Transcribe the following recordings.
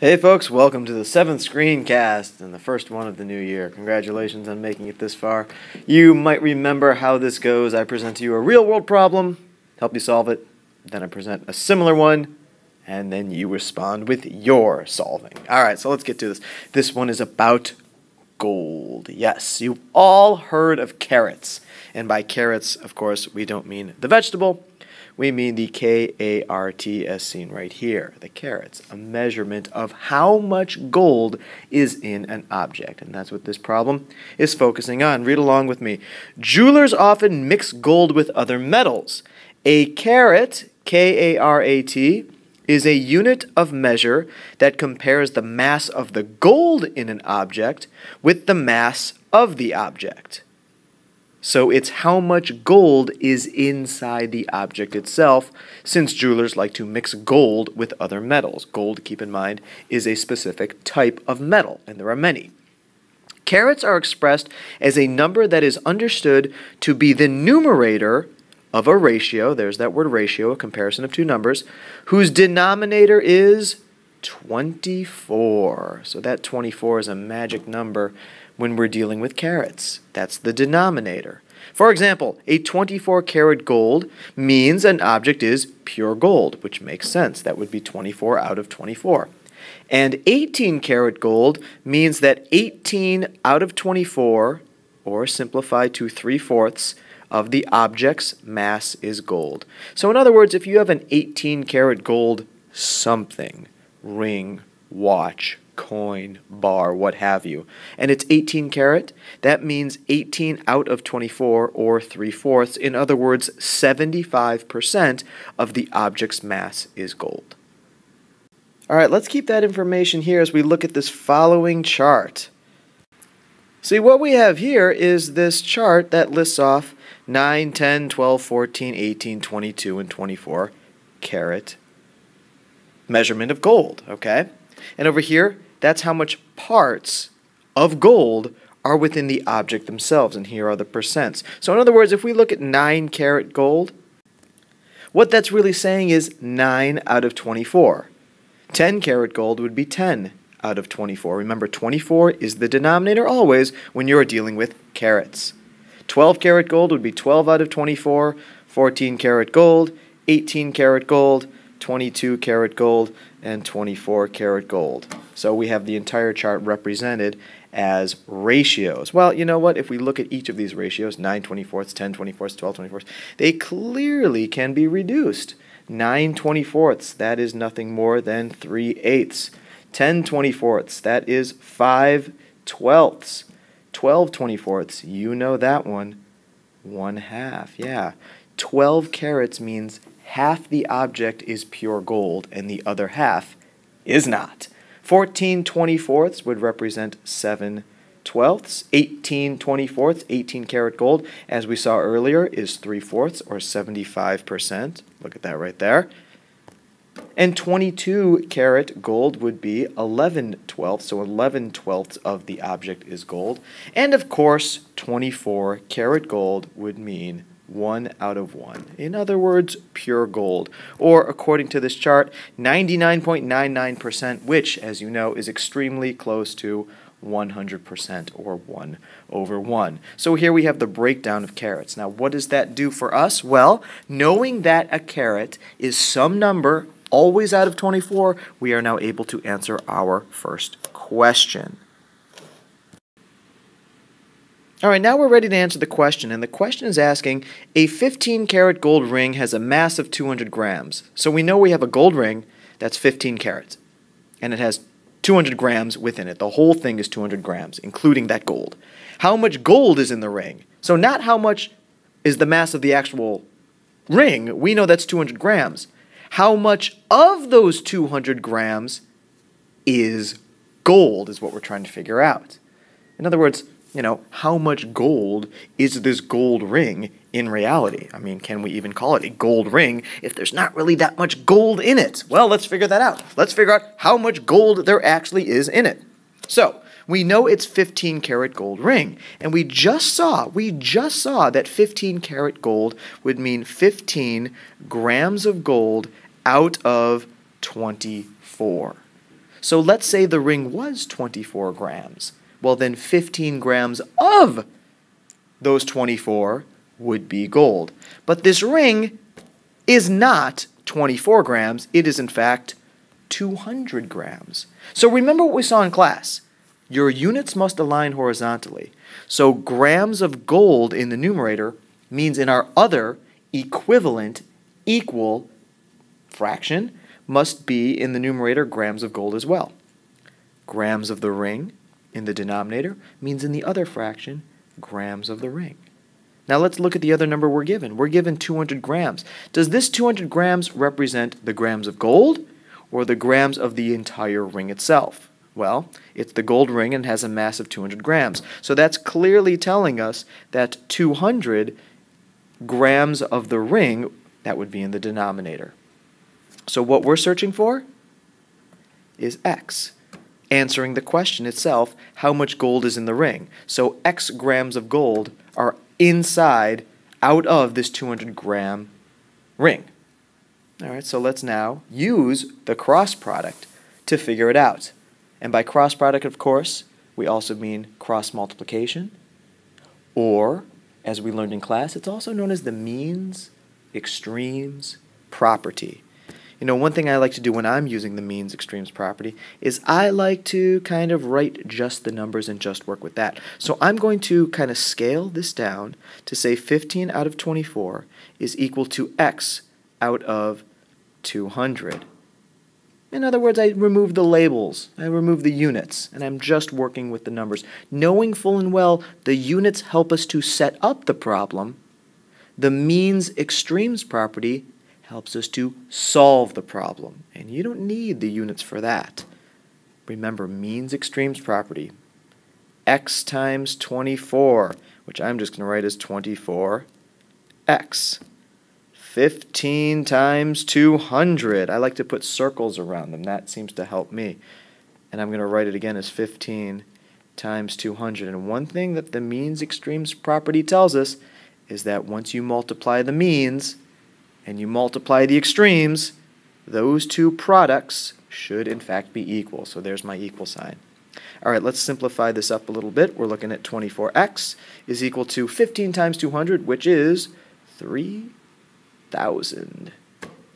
Hey folks, welcome to the 7th Screencast and the first one of the new year. Congratulations on making it this far. You might remember how this goes. I present to you a real-world problem, help you solve it, then I present a similar one, and then you respond with your solving. Alright, so let's get to this. This one is about gold. Yes, you've all heard of carats. And by carats, of course, we don't mean the vegetable. We mean the K-A-R-T as seen right here, the carats, a measurement of how much gold is in an object. And that's what this problem is focusing on. Read along with me. Jewelers often mix gold with other metals. A carat, K-A-R-A-T, is a unit of measure that compares the mass of the gold in an object with the mass of the object. So it's how much gold is inside the object itself, since jewelers like to mix gold with other metals. Gold, keep in mind, is a specific type of metal, and there are many. Carats are expressed as a number that is understood to be the numerator of a ratio, there's that word ratio, a comparison of two numbers, whose denominator is 24. So that 24 is a magic number when we're dealing with carats. That's the denominator. For example, a 24-karat gold means an object is pure gold, which makes sense. That would be 24 out of 24. And 18-karat gold means that 18 out of 24, or simplified to 3/4, of the object's mass is gold. So in other words, if you have an 18-karat gold something, ring, watch, coin, bar, what have you, and it's 18 karat, that means 18 out of 24, or 3/4. In other words, 75% of the object's mass is gold. Alright, let's keep that information here as we look at this following chart. See, what we have here is this chart that lists off 9, 10, 12, 14, 18, 22, and 24 carat measurement of gold, okay? And over here, that's how much parts of gold are within the object themselves, and here are the percents. So in other words, if we look at 9-karat gold, what that's really saying is 9 out of 24. 10-karat gold would be 10 out of 24. Remember, 24 is the denominator always when you're dealing with carats. 12-karat gold would be 12 out of 24, 14-karat gold, 18-karat gold, 22-karat gold, and 24-karat gold. So we have the entire chart represented as ratios. Well, you know what? If we look at each of these ratios, 9/24, 10/24, 12/24, they clearly can be reduced. 9/24, that is nothing more than 3/8. 10/24, that is 5/12. 12/24, you know that one, 1/2. Yeah, 12 carats means half the object is pure gold and the other half is not. 14/24 would represent 7/12. 18/24, 18-karat gold, as we saw earlier, is 3/4 or 75%. Look at that right there. And 22-karat gold would be 11/12, so 11/12 of the object is gold. And of course, 24-karat gold would mean 1 out of 1. In other words, pure gold. Or, according to this chart, 99.99%, which, as you know, is extremely close to 100%, or 1/1. So here we have the breakdown of carats. Now, what does that do for us? Well, knowing that a carat is some number always out of 24, we are now able to answer our first question. Alright, now we're ready to answer the question, and the question is asking, a 15-karat gold ring has a mass of 200 grams. So we know we have a gold ring that's 15 carats, and it has 200 grams within it. The whole thing is 200 grams, including that gold. How much gold is in the ring? So not how much is the mass of the actual ring. We know that's 200 grams. How much of those 200 grams is gold is what we're trying to figure out. In other words, you know, how much gold is this gold ring in reality? I mean, can we even call it a gold ring if there's not really that much gold in it? Well, let's figure that out. Let's figure out how much gold there actually is in it. So, we know it's 15-karat gold ring, and we just saw that 15-karat gold would mean 15 grams of gold out of 24. So let's say the ring was 24 grams. Well, then 15 grams of those 24 would be gold. But this ring is not 24 grams. It is, in fact, 200 grams. So remember what we saw in class. Your units must align horizontally. So grams of gold in the numerator means in our other equivalent equal fraction must be in the numerator grams of gold as well. Grams of the ring in the denominator means in the other fraction grams of the ring. Now let's look at the other number we're given. We're given 200 grams. Does this 200 grams represent the grams of gold or the grams of the entire ring itself? Well, it's the gold ring and has a mass of 200 grams. So that's clearly telling us that 200 grams of the ring, that would be in the denominator. So what we're searching for is X, answering the question itself, how much gold is in the ring. So X grams of gold are inside, out of this 200 gram ring. All right, so let's now use the cross product to figure it out. And by cross product, of course, we also mean cross multiplication, or, as we learned in class, it's also known as the means extremes property. You know, one thing I like to do when I'm using the means extremes property is I like to kind of write just the numbers and just work with that. So I'm going to kind of scale this down to say 15 out of 24 is equal to X out of 200. In other words, I remove the labels, I remove the units, and I'm just working with the numbers. Knowing full and well the units help us to set up the problem, the means extremes property helps us to solve the problem. And you don't need the units for that. Remember, means extremes property. X times 24, which I'm just going to write as 24x. 15 times 200. I like to put circles around them. That seems to help me. And I'm going to write it again as 15 times 200. And one thing that the means extremes property tells us is that once you multiply the means and you multiply the extremes, those two products should in fact be equal. So there's my equal sign. All right, let's simplify this up a little bit. We're looking at 24x is equal to 15 times 200, which is 3,000.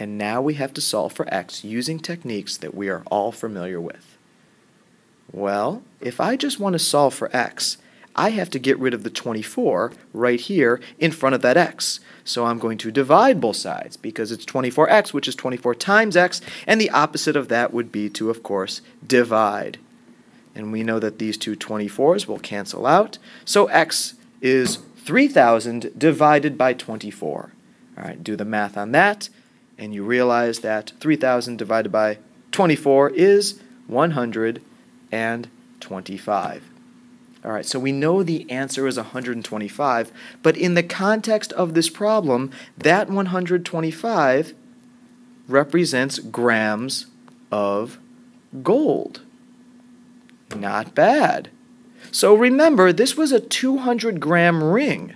And now we have to solve for x using techniques that we are all familiar with. Well, if I just want to solve for x, I have to get rid of the 24 right here in front of that x. So I'm going to divide both sides because it's 24x, which is 24 times x, and the opposite of that would be to, of course, divide. And we know that these two 24s will cancel out, so x is 3,000 divided by 24. All right, do the math on that, and you realize that 3,000 divided by 24 is 125. All right, so we know the answer is 125, but in the context of this problem, that 125 represents grams of gold. Not bad. So remember, this was a 200-gram ring.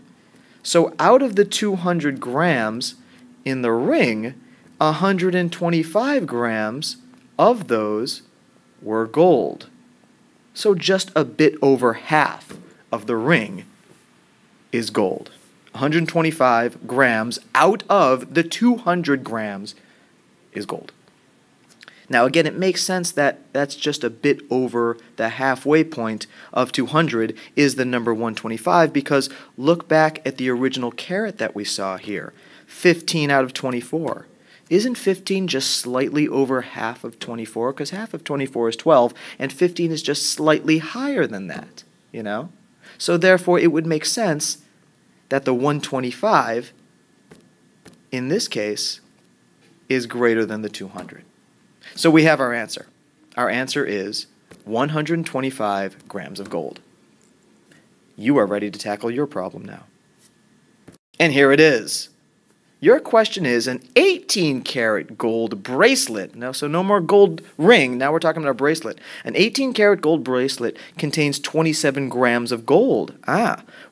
So out of the 200 grams in the ring, 125 grams of those were gold. So just a bit over half of the ring is gold. 125 grams out of the 200 grams is gold. Now again, it makes sense that that's just a bit over the halfway point of 200 is the number 125, because look back at the original caret that we saw here. 15 out of 24. Isn't 15 just slightly over half of 24? Because half of 24 is 12, and 15 is just slightly higher than that, you know? So therefore, it would make sense that the 125, in this case, is greater than the 200. So we have our answer. Our answer is 125 grams of gold. You are ready to tackle your problem now. And here it is. Your question is an 18-karat gold bracelet. Now, so no more gold ring. Now we're talking about a bracelet. An 18-karat gold bracelet contains 27 grams of gold.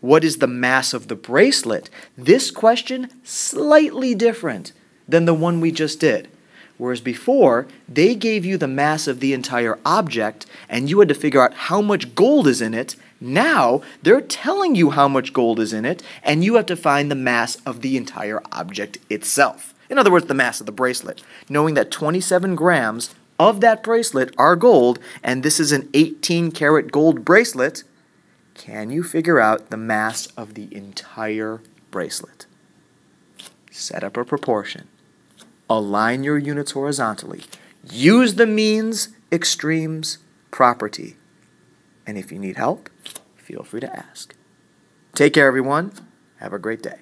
What is the mass of the bracelet? This question, slightly different than the one we just did. Whereas before, they gave you the mass of the entire object, and you had to figure out how much gold is in it. Now, they're telling you how much gold is in it, and you have to find the mass of the entire object itself. In other words, the mass of the bracelet. Knowing that 27 grams of that bracelet are gold, and this is an 18-karat gold bracelet, can you figure out the mass of the entire bracelet? Set up a proportion. Align your units horizontally. Use the means extremes property. And if you need help, feel free to ask. Take care, everyone. Have a great day.